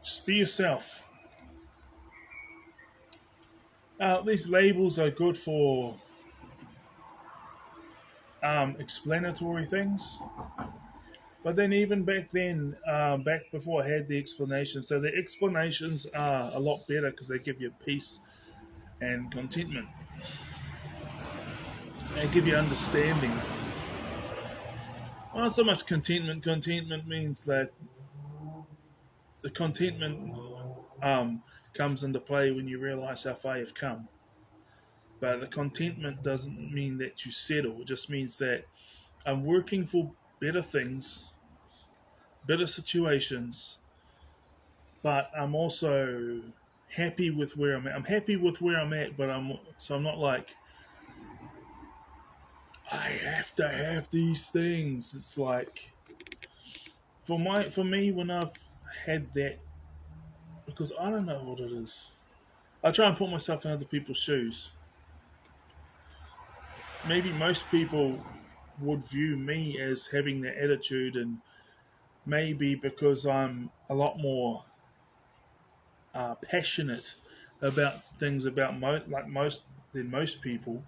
Just be yourself. These labels are good for explanatory things. But then even back then, back before I had the explanations, so the explanations are a lot better because they give you peace and contentment. They give you understanding. Not so much contentment. Contentment means that the contentment comes into play when you realize how far you've come. But the contentment doesn't mean that you settle. It just means that I'm working for better things, better situations, but I'm also happy with where I'm at. I'm happy with where I'm at, but I'm not like I have to have these things. It's like for me when I've had that, because I don't know what it is. I try and put myself in other people's shoes. Maybe most people would view me as having that attitude, and maybe because I'm a lot more passionate about things about like most than most people,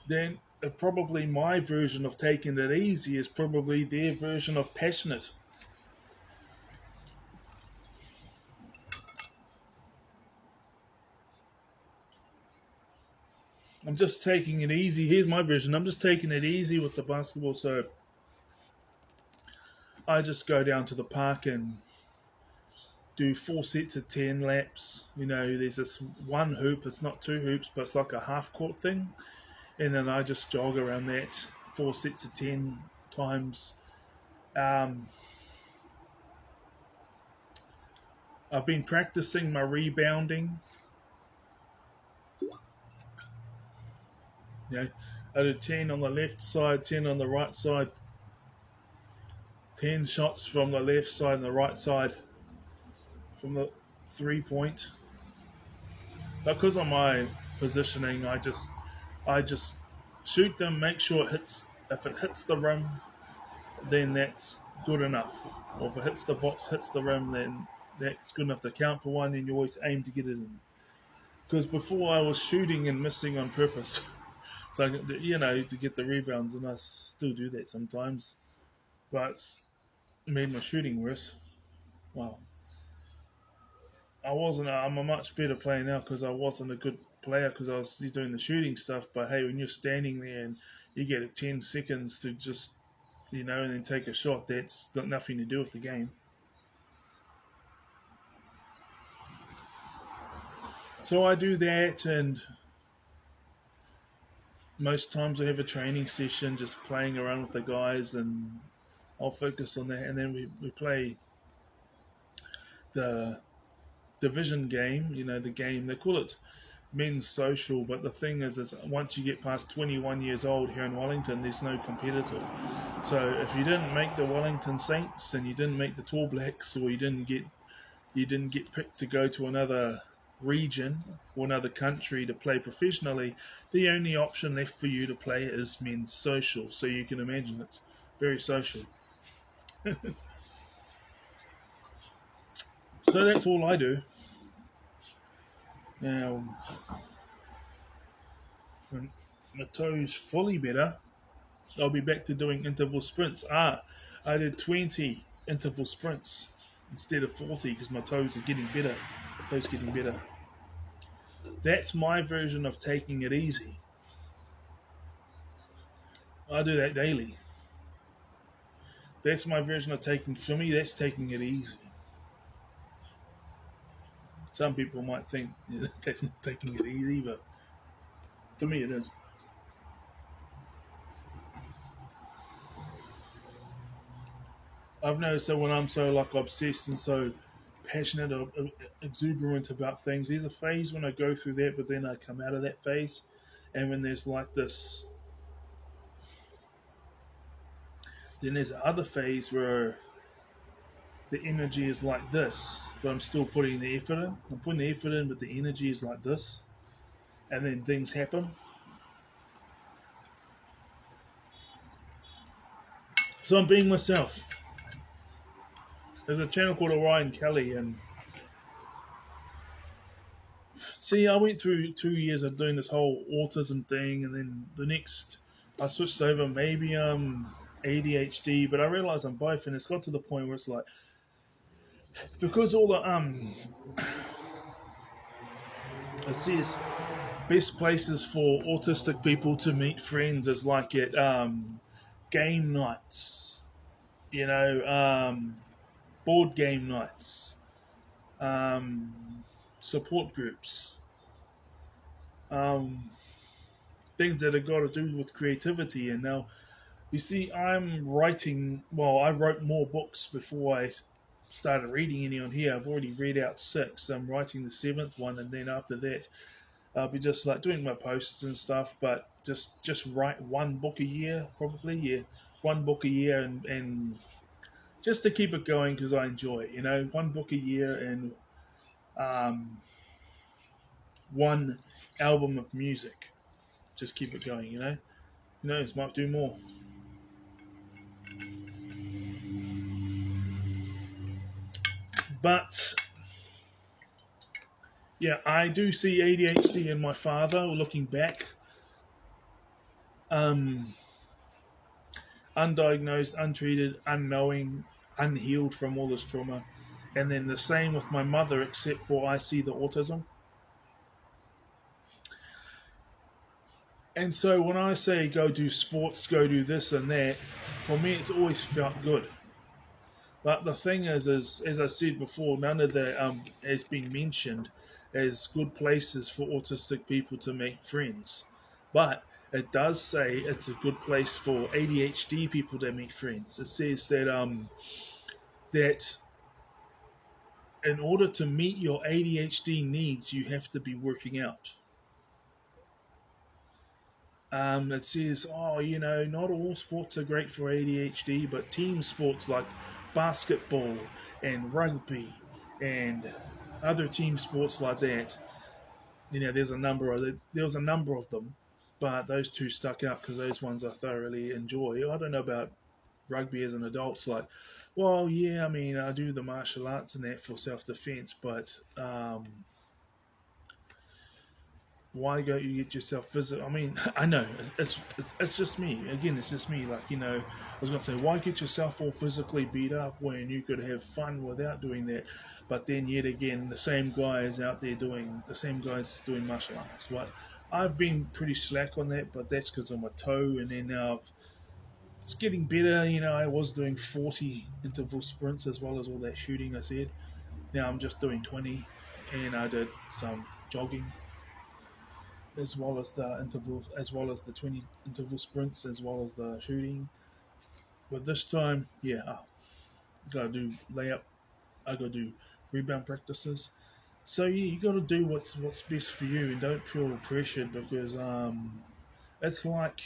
then probably my version of taking it easy is probably their version of passionate. I'm just taking it easy. Here's my version. I'm just taking it easy with the basketball. So I just go down to the park and do 4 sets of 10 laps. You know, there's this one hoop. It's not two hoops, but it's like a half court thing. And then I just jog around that 4 sets of 10 times. Um, I've been practicing my rebounding. You know, I did 10 on the left side, 10 on the right side, 10 shots from the left side and the right side from the 3 point. Because of my positioning, I just shoot them, make sure it hits. If it hits the rim, then that's good enough. Or if it hits the box, hits the rim, then that's good enough to count for one. And you always aim to get it in. Because before I was shooting and missing on purpose, so to get the rebounds, and I still do that sometimes. But it's made my shooting worse. Well, I wasn't. I'm a much better player now because I wasn't a good player because I was doing the shooting stuff. But hey, when you're standing there and you get 10 seconds to just, and then take a shot, that's got nothing to do with the game. So I do that, and most times I have a training session just playing around with the guys, and I'll focus on that. And then we play the division game, the game, they call it men's social, but the thing is once you get past 21 years old here in Wellington, there's no competitive. So if you didn't make the Wellington Saints and you didn't make the Tall Blacks, or you didn't get picked to go to another region or another country to play professionally, the only option left for you to play is men's social. So you can imagine it's very social. So that's all I do. Now, when my toes fully better, I'll be back to doing interval sprints. I did 20 interval sprints instead of 40 because my toes are getting better. My toes getting better. That's my version of taking it easy. I do that daily. That's my version of for me, that's taking it easy. Some people might think that's not taking it easy, but to me it is. I've noticed that when I'm so obsessed and so passionate or exuberant about things, there's a phase when I go through that, but then I come out of that phase, and when there's this, then there's another phase where the energy is like this, but I'm still putting the effort in. I'm putting the effort in, but the energy is like this, and then things happen. So I'm being myself. There's a channel called Orion Kelly, and see, I went through 2 years of doing this whole autism thing, and then the next, I switched over maybe ADHD, but I realized I'm both, and it's got to the point where it's like because all the it says best places for autistic people to meet friends is like at game nights, you know, board game nights, um, support groups, um, things that have got to do with creativity. And now, you see, I'm writing, well, I wrote more books before I started reading any on here. I've already read out six. I'm writing the seventh one, and then after that, I'll be just like doing my posts and stuff, but just write one book a year, probably, yeah, one book a year, and just to keep it going because I enjoy it, one book a year and um, one album of music. Just keep it going, Who knows, might do more. But yeah, I do see ADHD in my father. Looking back, um, undiagnosed, untreated, unknowing, unhealed from all this trauma, and then the same with my mother, except for I see the autism. And so when I say go do sports, go do this and that, for me it's always felt good. But the thing is as I said before, none of the has been mentioned as good places for autistic people to make friends. But it does say it's a good place for ADHD people to make friends. It says that in order to meet your ADHD needs, you have to be working out. It says, oh, not all sports are great for ADHD, but team sports like basketball and rugby and other team sports like that, there was a number of them, but those two stuck out because those ones I thoroughly enjoy. I don't know about rugby as an adult. It's like, well, yeah, I mean, I do the martial arts and that for self-defense, but why don't you get yourself physical? I mean, I know it's just me. Again, it's just me. Like, I was gonna say, why get yourself all physically beat up when you could have fun without doing that? But then yet again, the same guys doing martial arts. What I've been pretty slack on that, but that's because I'm a toe, and then now it's getting better. I was doing 40 interval sprints as well as all that shooting I said. Now I'm just doing 20, and I did some jogging as well as the intervals, as well as the 20 interval sprints, as well as the shooting. But this time, yeah, I gotta do layup, I gotta do rebound practices. So yeah, you gotta do what's best for you, and don't feel pressured because it's like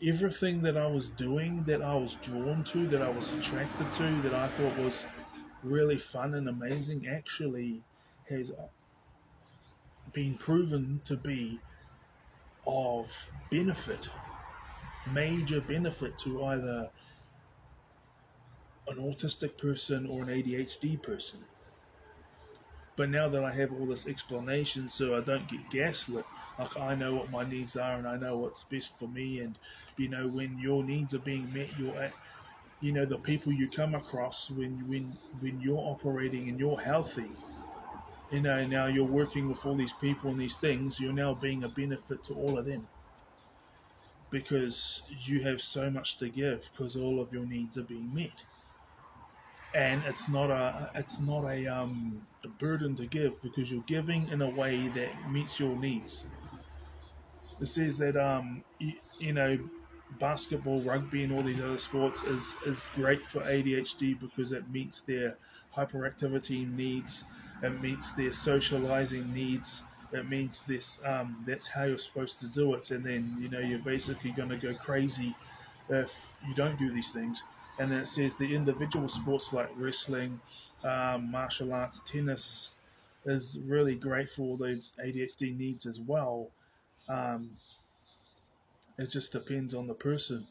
everything that I was doing, that I was drawn to, that I was attracted to, that I thought was really fun and amazing, actually has been proven to be of benefit, major benefit to either an autistic person or an ADHD person. But now that I have all this explanation, so I don't get gaslit, like I know what my needs are and I know what's best for me, and when your needs are being met, the people you come across when you're operating and you're healthy, now you're working with all these people and these things, you're now being a benefit to all of them because you have so much to give because all of your needs are being met, and it's not a burden to give because you're giving in a way that meets your needs. It says that basketball, rugby, and all these other sports is great for ADHD because it meets their hyperactivity needs, it meets their socializing needs. It means this. That's how you're supposed to do it, and then you're basically going to go crazy if you don't do these things. And then it says the individual sports like wrestling, martial arts, tennis is really great for all those ADHD needs as well. Um, it just depends on the person.